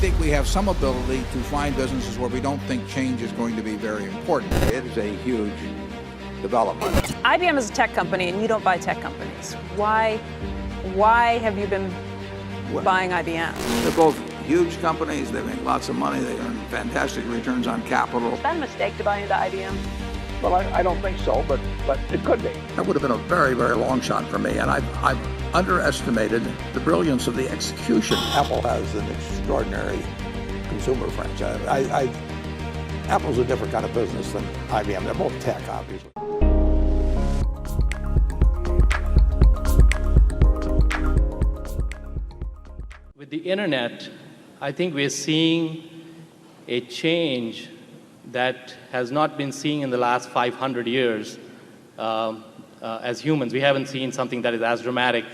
think we have some ability to find businesses where we don't think change is going to be very important. It is a huge development. IBM is a tech company, and you don't buy tech companies. Why have you been buying IBM? They're both huge companies. They make lots of money. They earn fantastic returns on capital. Is that a mistake to buy into IBM? Well, I don't think so, but it could be. That would have been a very, very long shot for me, and I've underestimated the brilliance of the execution. Apple has an extraordinary consumer franchise. Apple's a different kind of business than IBM. They're both tech, obviously. With the internet, I think we're seeing a change that has not been seen in the last 500 years as humans. We haven't seen something that is as dramatic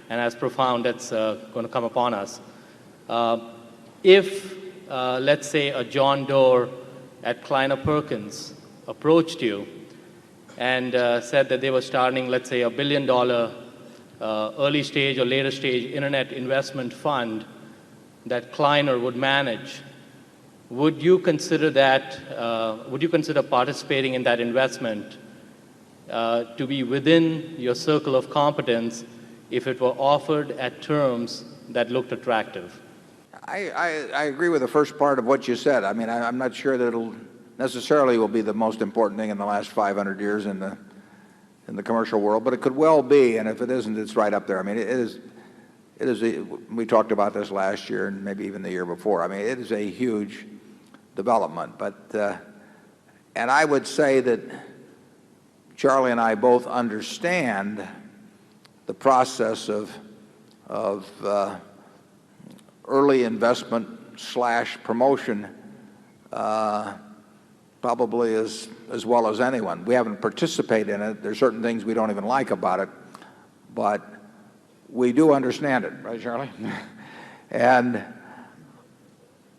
and as profound that's going to come upon us. If, let's say, a John Doerr at Kleiner Perkins approached you and said that they were starting, let's say, $1 billion early stage or later stage internet investment fund that Kleiner would manage, would you consider that? Would you consider participating in that investment to be within your circle of competence if it were offered at terms that looked attractive? I agree with the first part of what you said. I mean, I'm not sure that it'll necessarily will be the most important thing in the last 500 years in the commercial world, but it could well be. And if it isn't, it's right up there. I mean, it is. We talked about this last year and maybe even the year before. I mean, it is a huge development. But and I would say that Charlie and I both understand the process of early investment / promotion probably as well as anyone. We haven't participated in it. There's certain things we don't even like about it, but we do understand it, right, Charlie? And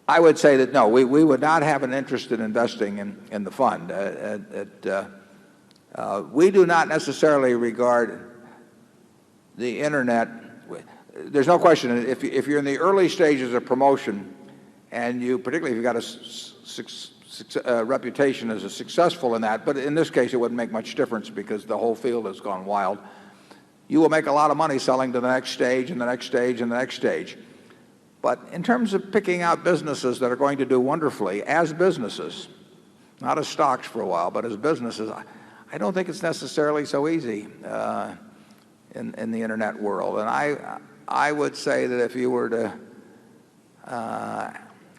I would say that no, we would not have an interest in investing in the fund. We do not necessarily regard the internet. There's no question if you're in the early stages of promotion, and particularly if you've got a reputation as a successful in that, but in this case it wouldn't make much difference because the whole field has gone wild. You will make a lot of money selling to the next stage and the next stage and the next stage. But in terms of picking out businesses that are going to do wonderfully as businesses, not as stocks for a while, but as businesses, I don't think it's necessarily so easy in the internet world. And I would say that if you were to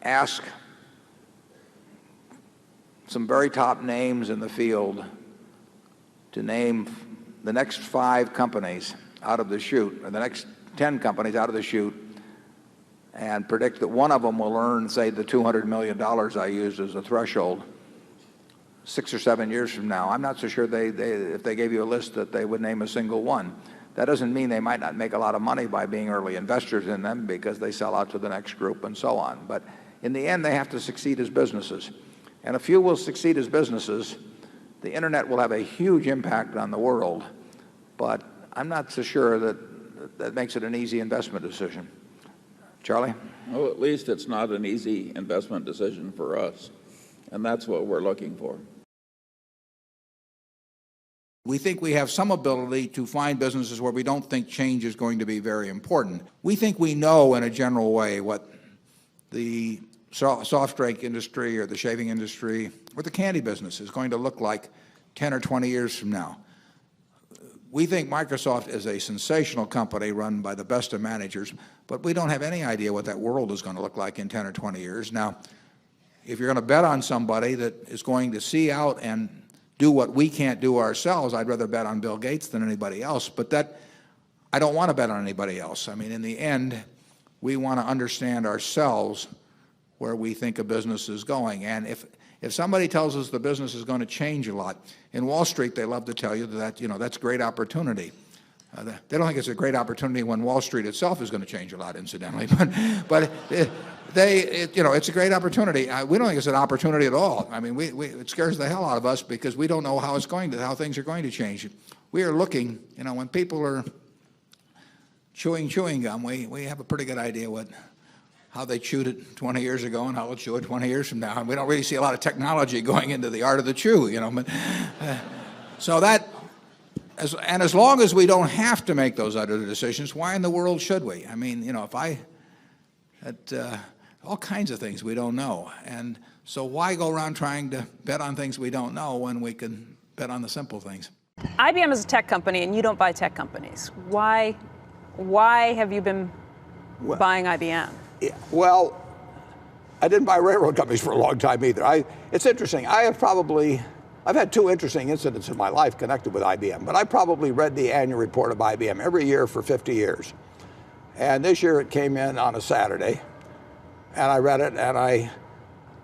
ask some very top names in the field to name the next 5 companies out of the chute, or the next 10 companies out of the chute, and predict that one of them will earn, say, the $200 million I used as a threshold 6 or 7 years from now, I'm not so sure if they gave you a list that they would name a single one. That doesn't mean they might not make a lot of money by being early investors in them because they sell out to the next group and so on. But in the end, they have to succeed as businesses. And if few will succeed as businesses, the internet will have a huge impact on the world, but I'm not so sure that makes it an easy investment decision. Charlie? Well, at least it's not an easy investment decision for us, and that's what we're looking for. We think we have some ability to find businesses where we don't think change is going to be very important. We think we know in a general way what the soft drink industry or the shaving industry or the candy business is going to look like 10 or 20 years from now. We think Microsoft is a sensational company run by the best of managers, but we don't have any idea what that world is going to look like in 10 or 20 years. Now, if you're going to bet on somebody that is going to see out and do what we can't do ourselves, I'd rather bet on Bill Gates than anybody else. But I don't want to bet on anybody else. I mean, in the end, we want to understand ourselves where we think a business is going. And if somebody tells us the business is going to change a lot, in Wall Street they love to tell you that that's a great opportunity. They don't think it's a great opportunity when Wall Street itself is going to change a lot, incidentally. But it's a great opportunity. We don't think it's an opportunity at all. I mean, it scares the hell out of us because we don't know how things are going to change. We are looking, when people are chewing gum, we have a pretty good idea how they chewed it 20 years ago and how they'll chew it 20 years from now. And we don't really see a lot of technology going into the art of the chew, you know. But, so that, as long as we don't have to make those other decisions, why in the world should we? I mean, you know, all kinds of things we don't know. And so why go around trying to bet on things we don't know when we can bet on the simple things? IBM is a tech company, and you don't buy tech companies. Why have you been buying IBM? Yeah, well, I didn't buy railroad companies for a long time either. It's interesting. I've had two interesting incidents in my life connected with IBM, but I probably read the annual report of IBM every year for 50 years. And this year it came in on a Saturday, and I read it, and I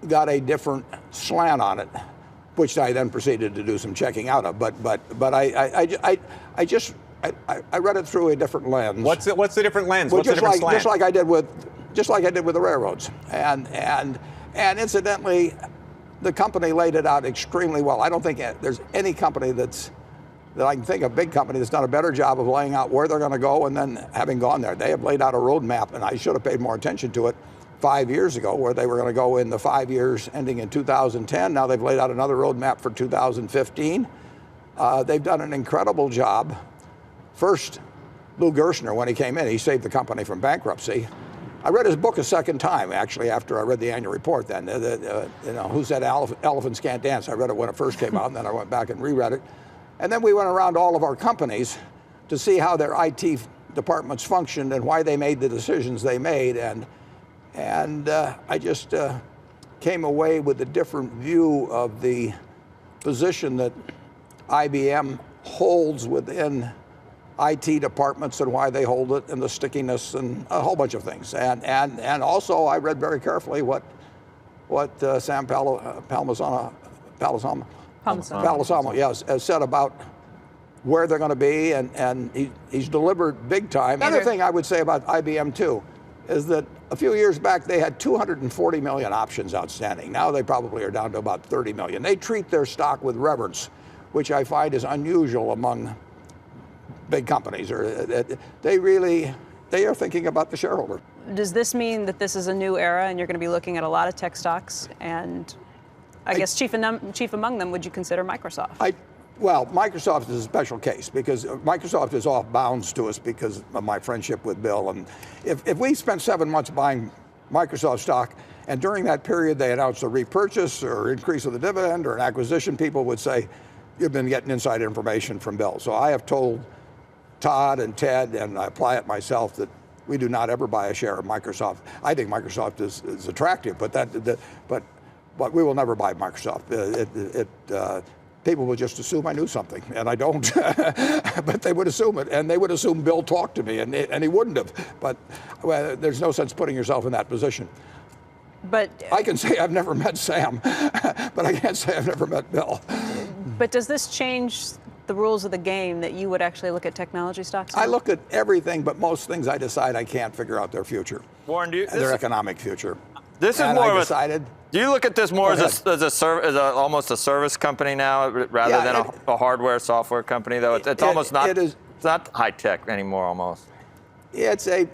got a different slant on it, which I then proceeded to do some checking out of. But I read it through a different lens. What's the different lens? Well, What's the different slant? Just like I did with the railroads. And incidentally, the company laid it out extremely well. I don't think there's any company that I can think of, big company, that's done a better job of laying out where they're going to go and then having gone there. They have laid out a roadmap, and I should have paid more attention to it 5 years ago, where they were going to go in the 5 years ending in 2010. Now they've laid out another roadmap for 2015. They've done an incredible job. First, Lou Gerstner, when he came in, he saved the company from bankruptcy. I read his book a second time, actually, after I read the annual report then. Who Said Elephants Can't Dance? I read it when it first came out, and then I went back and reread it. And then we went around to all of our companies to see how their IT departments functioned and why they made the decisions they made. And I just came away with a different view of the position that IBM holds within IT departments and why they hold it, and the stickiness and a whole bunch of things. And also I read very carefully what Sam Palmisano, yes, has said about where they're going to be, and he's delivered big time. Another thing I would say about IBM too is that a few years back they had 240 million options outstanding. Now they probably are down to about 30 million. They treat their stock with reverence, which I find is unusual among big companies. They are thinking about the shareholder. Does this mean that this is a new era and you're going to be looking at a lot of tech stocks? And I guess chief among them, would you consider Microsoft? Well, Microsoft is a special case because Microsoft is off bounds to us because of my friendship with Bill. And if we spent 7 months buying Microsoft stock, and during that period they announced a repurchase or increase of the dividend or an acquisition, people would say, you've been getting inside information from Bill. So I have told Todd and Ted, and I apply it myself, that we do not ever buy a share of Microsoft. I think Microsoft is attractive, but we will never buy Microsoft. People would just assume I knew something, and I don't. But they would assume it, and they would assume Bill talked to me, and he wouldn't have. But there's no sense putting yourself in that position. But I can say I've never met Sam, but I can't say I've never met Bill. But does this change the rules of the game that you would actually look at technology stocks? I look at everything, but most things I decide I can't figure out their future. Warren, their economic future. This is and more I of decided, do you look at this more as almost a service company now, rather than a hardware software company? Though it's almost not. It's not high tech anymore. Almost. It's a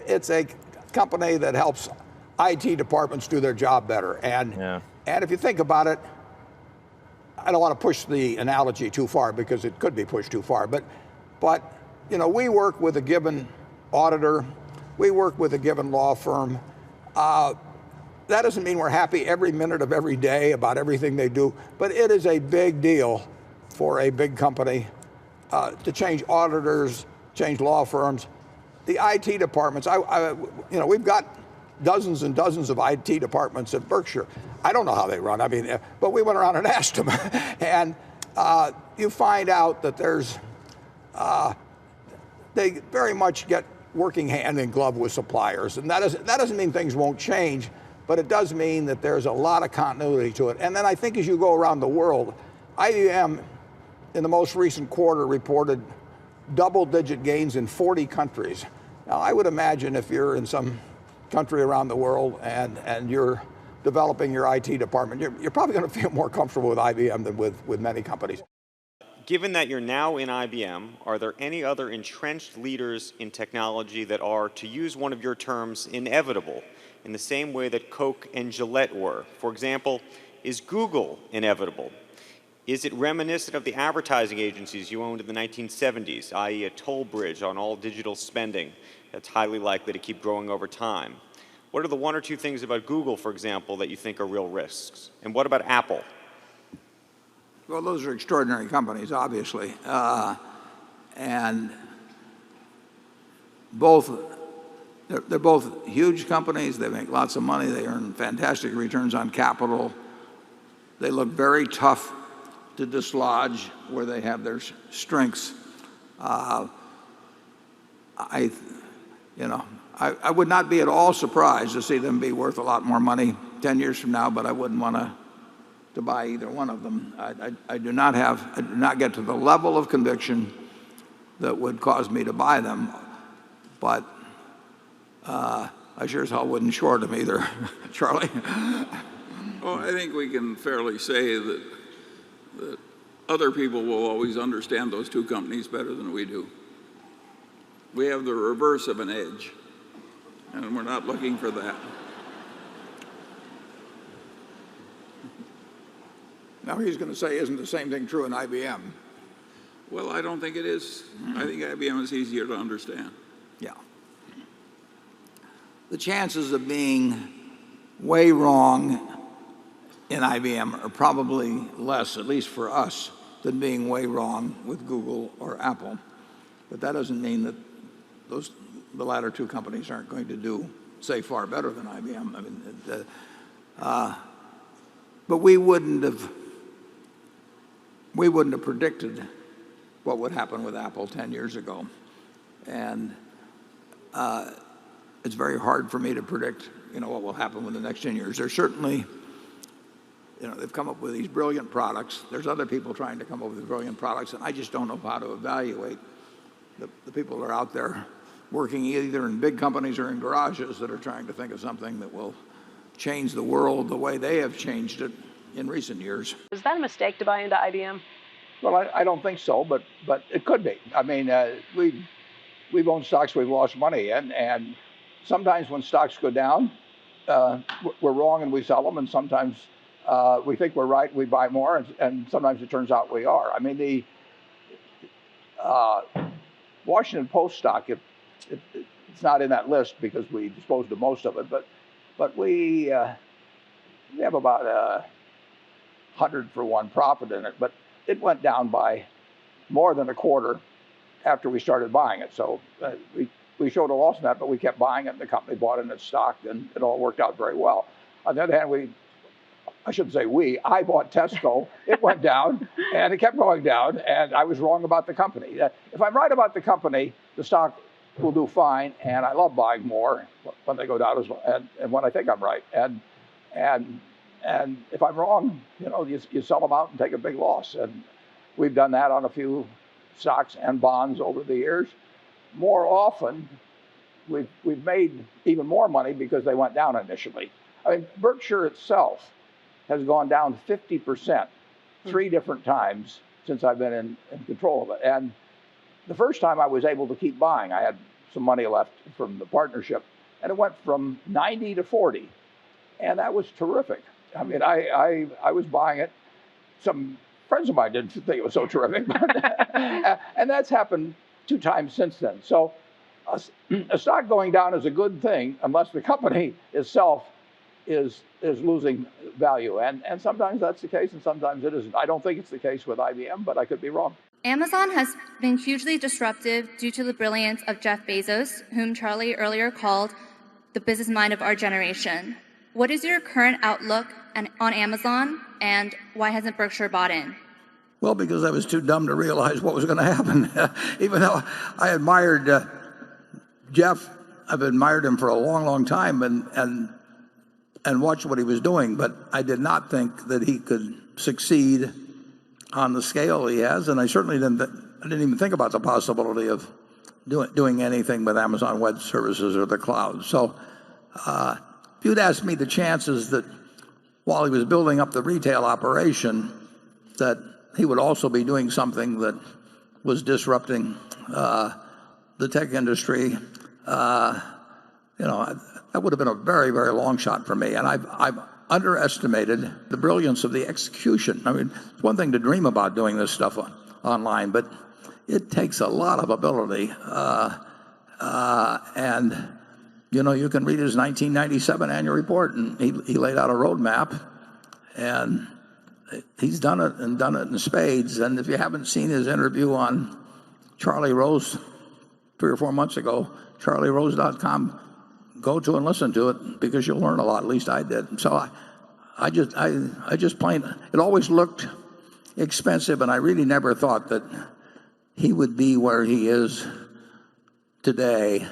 company that helps IT departments do their job better. And if you think about it, I don't want to push the analogy too far because it could be pushed too far. But we work with a given auditor, we work with a given law firm. That doesn't mean we're happy every minute of every day about everything they do, but it is a big deal for a big company to change auditors, change law firms. The IT departments, we've got dozens and dozens of IT departments at Berkshire. I don't know how they run. I mean, but we went around and asked them, and you find out that they very much get working hand in glove with suppliers, and that doesn't mean things won't change, but it does mean that there's a lot of continuity to it. And then I think as you go around the world, IBM in the most recent quarter reported double-digit gains in 40 countries. Now, I would imagine if you're in some country around the world and you're developing your IT department, you're probably going to feel more comfortable with IBM than with many companies. Given that you're now in IBM, are there any other entrenched leaders in technology that are, to use one of your terms, inevitable in the same way that Coke and Gillette were? For example, is Google inevitable? Is it reminiscent of the advertising agencies you owned in the 1970s, i.e. a toll bridge on all digital spending that's highly likely to keep growing over time? What are the one or two things about Google, for example, that you think are real risks? And what about Apple? Well, those are extraordinary companies, obviously. And they're both huge companies. They make lots of money. They earn fantastic returns on capital. They look very tough to dislodge where they have their strengths. I would not be at all surprised to see them be worth a lot more money 10 years from now, but I wouldn't want to buy either one of them. I do not get to the level of conviction that would cause me to buy them, but I sure as hell wouldn't short them either. Charlie? Well, I think we can fairly say that other people will always understand those two companies better than we do. We have the reverse of an edge, and we're not looking for that. Now he's going to say, isn't the same thing true in IBM? Well, I don't think it is. I think IBM is easier to understand. Yeah. The chances of being way wrong in IBM are probably less, at least for us, than being way wrong with Google or Apple. But that doesn't mean that the latter two companies aren't going to do, say, far better than IBM. I mean, but we wouldn't have predicted what would happen with Apple 10 years ago. And it's very hard for me to predict, what will happen with the next 10 years. There's certainly, they've come up with these brilliant products. There's other people trying to come up with brilliant products, and I just don't know how to evaluate the people that are out there working either in big companies or in garages that are trying to think of something that will change the world the way they have changed it in recent years. Is that a mistake to buy into IBM? Well, I don't think so, but it could be. I mean, we've owned stocks we've lost money in, and sometimes when stocks go down, we're wrong and we sell them, and sometimes we think we're right, we buy more, and sometimes it turns out we are. I mean, the Washington Post stock, it's not in that list because we disposed of most of it, but we have about 100-for-1 profit in it, but it went down by more than a quarter after we started buying it. So we showed a loss in that, but we kept buying it, and the company bought in its stock, and it all worked out very well. On the other hand, I bought Tesco, it went down, and it kept going down, and I was wrong about the company. If I'm right about the company, the stock will do fine, and I love buying more when they go down as well, and when I think I'm right. And if I'm wrong, you sell them out and take a big loss. And we've done that on a few stocks and bonds over the years. More often, we've made even more money because they went down initially. I mean, Berkshire itself has gone down 50% 3 different times since I've been in control of it. And the first time I was able to keep buying, I had some money left from the partnership, and it went from 90 to 40. And that was terrific. I mean, I was buying it. Some friends of mine didn't think it was so terrific. And that's happened 2 times since then. So a stock going down is a good thing unless the company itself is losing value. And sometimes that's the case and sometimes it isn't. I don't think it's the case with IBM, but I could be wrong. Amazon has been hugely disruptive due to the brilliance of Jeff Bezos, whom Charlie earlier called the business mind of our generation. What is your current outlook on Amazon, and why hasn't Berkshire bought in? Well, because I was too dumb to realize what was going to happen. Even though I admired Jeff, I've admired him for a long, long time and watched what he was doing, but I did not think that he could succeed on the scale he has, and I certainly didn't even think about the possibility of doing anything with Amazon Web Services or the cloud. So if you'd asked me the chances that while he was building up the retail operation, that he would also be doing something that was disrupting the tech industry, that would have been a very, very long shot for me. And I've underestimated the brilliance of the execution. I mean, it's one thing to dream about doing this stuff online, but it takes a lot of ability. And you can read his 1997 annual report, and he laid out a roadmap, and he's done it in spades. And if you haven't seen his interview on Charlie Rose 3 or 4 months ago, charlierose.com, go to and listen to it, because you'll learn a lot. At least I did. So I just plain, it always looked expensive, and I really never thought that he would be where he is today.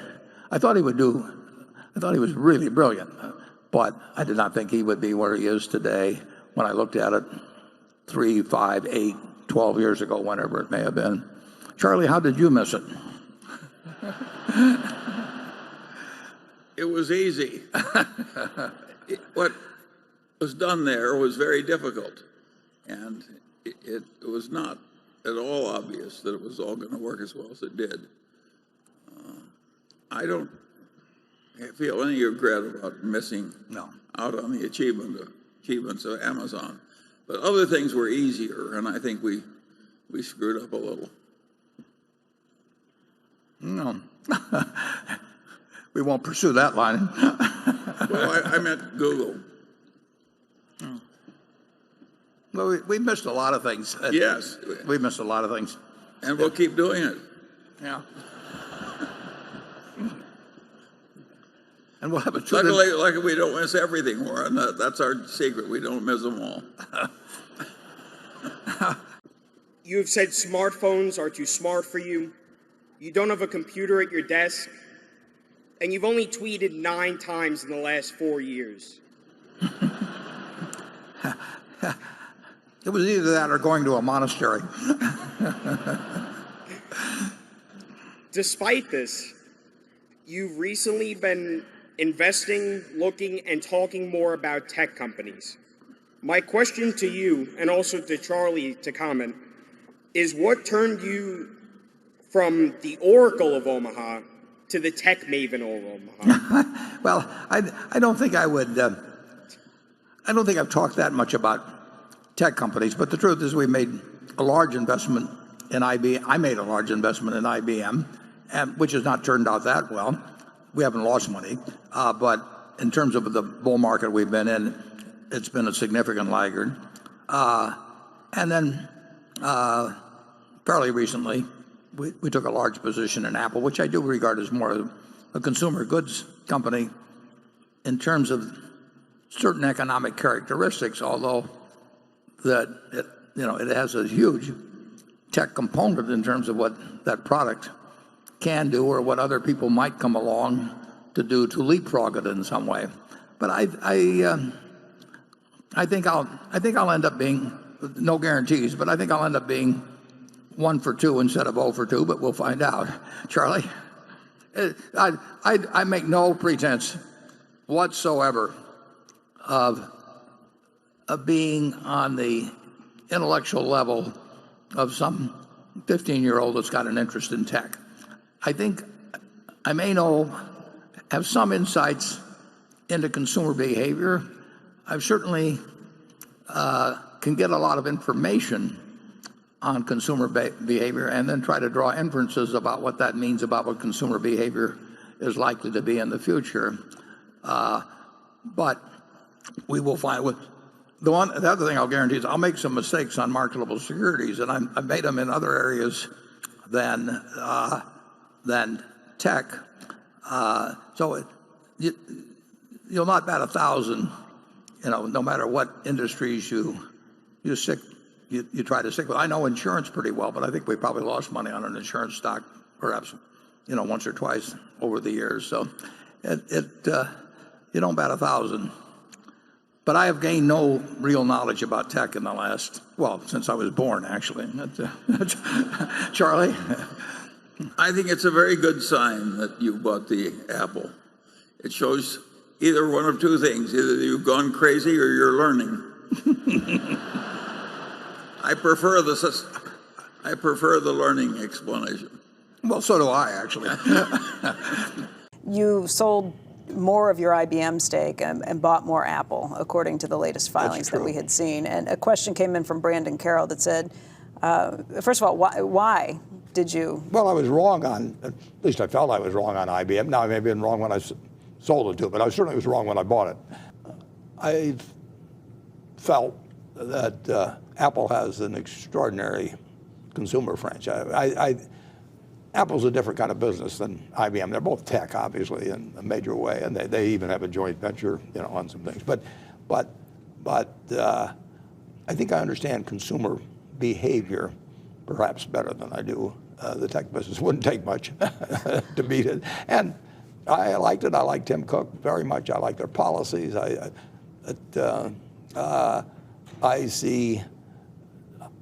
I thought he was really brilliant, but I did not think he would be where he is today when I looked at it 3, 5, 8, 12 years ago, whenever it may have been. Charlie, how did you miss it? It was easy. What was done there was very difficult, and it was not at all obvious that it was all going to work as well as it did. I don't feel any regret about missing out on the achievements of Amazon, but other things were easier, and I think we screwed up a little. No. We won't pursue that line. Well, I meant Google. Well, we missed a lot of things. Yes. We missed a lot of things. And we'll keep doing it. Yeah. And we'll have a Luckily, we don't miss everything, Warren. That's our secret. We don't miss them all. You have said smartphones are too smart for you. You don't have a computer at your desk. And you've only tweeted 9 times in the last 4 years. It was either that or going to a monastery. Despite this, you've recently been investing, looking, and talking more about tech companies. My question to you, and also to Charlie to comment, is what turned you from the Oracle of Omaha to the tech maven of Omaha? Well, I don't think I would. I don't think I've talked that much about tech companies, but the truth is we made a large investment in IBM. I made a large investment in IBM, which has not turned out that well. We haven't lost money, but in terms of the bull market we've been in, it's been a significant laggard. And then fairly recently, we took a large position in Apple, which I do regard as more of a consumer goods company in terms of certain economic characteristics, although that it has a huge tech component in terms of what that product can do or what other people might come along to do to leapfrog it in some way. But I think I'll end up being, no guarantees, but I think I'll end up being 1 for 2 instead of 0 for 2, but we'll find out. Charlie, I make no pretense whatsoever of being on the intellectual level of some 15-year-old that's got an interest in tech. I think I may have some insights into consumer behavior. I certainly can get a lot of information on consumer behavior and then try to draw inferences about what that means about what consumer behavior is likely to be in the future. But we will find the other thing I'll guarantee is I'll make some mistakes on marketable securities, and I've made them in other areas than tech. So you'll not bat 1,000, no matter what industries you try to stick with. I know insurance pretty well, but I think we probably lost money on an insurance stock, perhaps, once or twice over the years. So you don't bat 1,000. But I have gained no real knowledge about tech in the last, since I was born, actually. Charlie? I think it's a very good sign that you bought the Apple. It shows either one of two things. Either you've gone crazy or you're learning. I prefer the learning explanation. Well, so do I, actually. You sold more of your IBM stake and bought more Apple, according to the latest filings that we had seen. And a question came in from Brandon Carroll that said, first of all, why did you? Well, I was wrong on, at least I felt I was wrong on IBM. Now, I may have been wrong when I sold it to it, but I certainly was wrong when I bought it. I felt that Apple has an extraordinary consumer franchise. Apple's a different kind of business than IBM. They're both tech, obviously, in a major way, and they even have a joint venture, on some things. But I think I understand consumer behavior perhaps better than I do the tech business. Wouldn't take much to beat it. And I liked it. I like Tim Cook very much. I like their policies. I see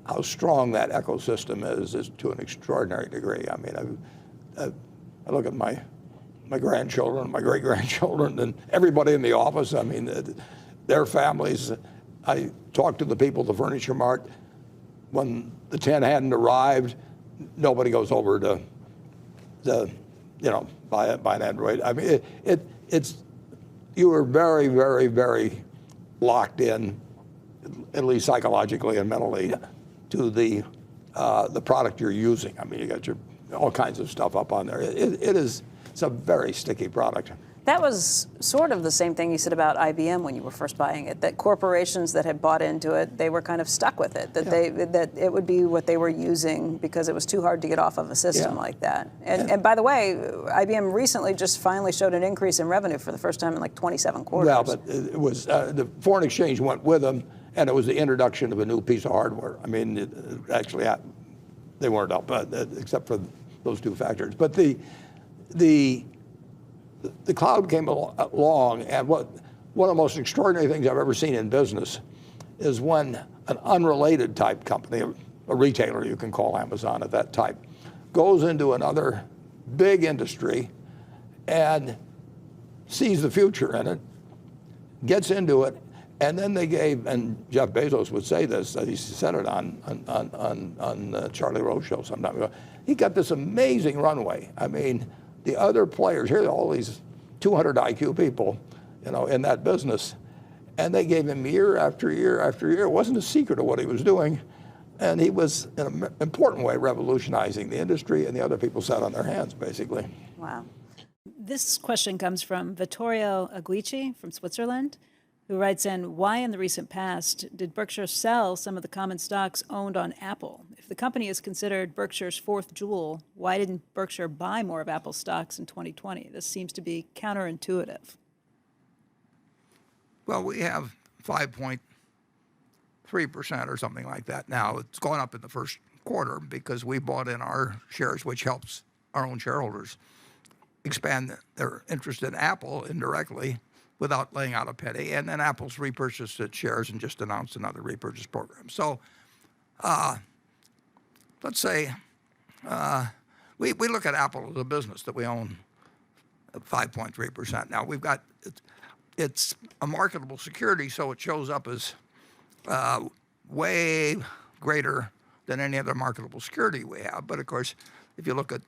how strong that ecosystem is to an extraordinary degree. I mean, I look at my grandchildren, my great-grandchildren, and everybody in the office. I mean, their families. I talk to the people at the Furniture Mart. When the 10 hadn't arrived, nobody goes over to buy an Android. I mean, you are very, very, very locked in, at least psychologically and mentally, to the product you're using. I mean, you got all kinds of stuff up on there. It's a very sticky product. That was sort of the same thing you said about IBM when you were first buying it, that corporations that had bought into it, they were kind of stuck with it, that it would be what they were using because it was too hard to get off of a system like that. And by the way, IBM recently just finally showed an increase in revenue for the first time in like 27 quarters. Well, but it was the foreign exchange went with them, and it was the introduction of a new piece of hardware. I mean, actually, they weren't up, except for those two factors. But the cloud came along, and one of the most extraordinary things I've ever seen in business is when an unrelated type company, a retailer you can call Amazon at that type, goes into another big industry and sees the future in it, gets into it, and then they gave, and Jeff Bezos would say this, he said it on Charlie Rose show some time ago, he got this amazing runway. I mean, the other players, here are all these 200 IQ people, in that business, and they gave him year after year after year. It wasn't a secret of what he was doing, and he was, in an important way, revolutionizing the industry, and the other people sat on their hands, basically. Wow. This question comes from Vittorio Aguici from Switzerland, who writes in, why in the recent past did Berkshire sell some of the common stocks owned on Apple? If the company is considered Berkshire's fourth jewel, why didn't Berkshire buy more of Apple stocks in 2020? This seems to be counterintuitive. Well, we have 5.3% or something like that now. It's gone up in the first quarter because we bought in our shares, which helps our own shareholders expand their interest in Apple indirectly without laying out a penny. And then Apple's repurchased its shares and just announced another repurchase program. So let's say we look at Apple as a business that we own 5.3%. Now, it's a marketable security, so it shows up as way greater than any other marketable security we have. But of course, if you look at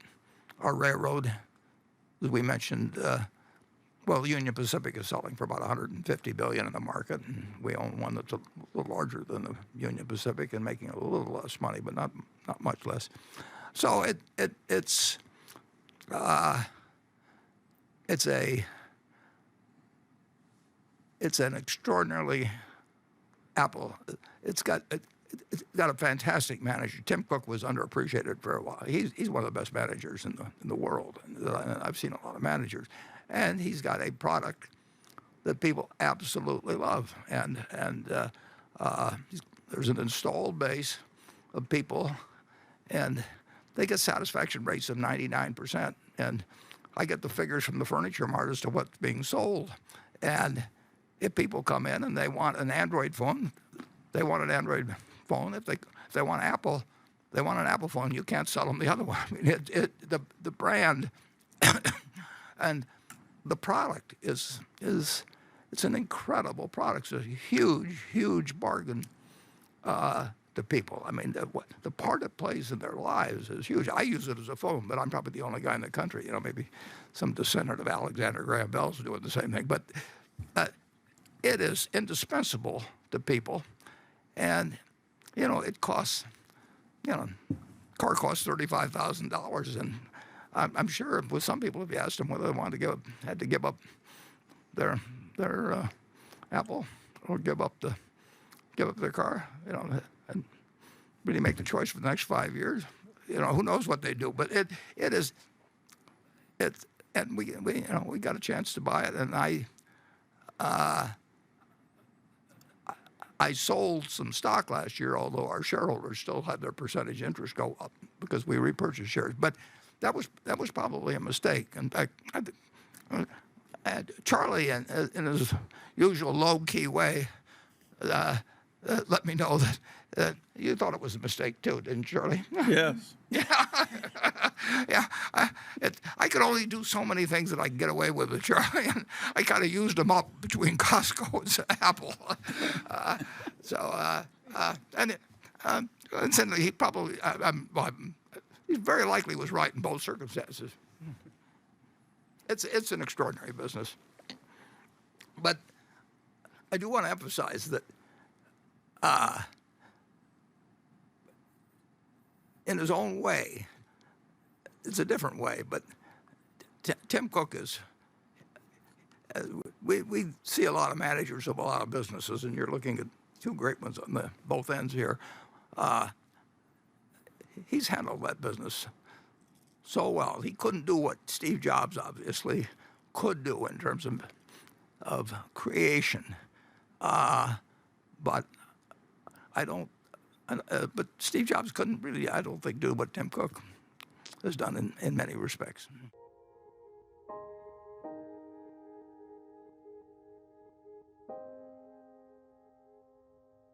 our railroad, as we mentioned, Union Pacific is selling for about $150 billion in the market, and we own one that's a little larger than the Union Pacific and making a little less money, but not much less. So it's an extraordinarily Apple. It's got a fantastic manager. Tim Cook was underappreciated for a while. He's one of the best managers in the world, and I've seen a lot of managers. And he's got a product that people absolutely love. And there's an installed base of people, and they get satisfaction rates of 99%. And I get the figures from the Furniture Mart as to what's being sold. And if people come in and they want an Android phone, they want an Android phone. If they want Apple, they want an Apple phone. You can't sell them the other one. I mean, the brand and the product it's an incredible product. It's a huge bargain to people. I mean, the part it plays in their lives is huge. I use it as a phone, but I'm probably the only guy in the country. Maybe some descendant of Alexander Graham Bell's doing the same thing. But it is indispensable to people. And, it costs, car costs $35,000. And I'm sure with some people, if you asked them whether they had to give up their Apple or give up their car, and really make the choice for the next 5 years. Who knows what they do? But and we got a chance to buy it, and I sold some stock last year, although our shareholders still had their percentage interest go up because we repurchased shares. But that was probably a mistake. In fact, Charlie, in his usual low-key way, let me know that you thought it was a mistake too, didn't you, Charlie? Yes. Yeah. I could only do so many things that I could get away with Charlie, and I kind of used them up between Costco and Apple. Incidentally, he probably, he very likely was right in both circumstances. It's an extraordinary business. But I do want to emphasize that in his own way, it's a different way, but Tim Cook is, we see a lot of managers of a lot of businesses, and you're looking at two great ones on both ends here. He's handled that business so well. He couldn't do what Steve Jobs obviously could do in terms of creation, but but Steve Jobs couldn't really, I don't think, do what Tim Cook has done in many respects.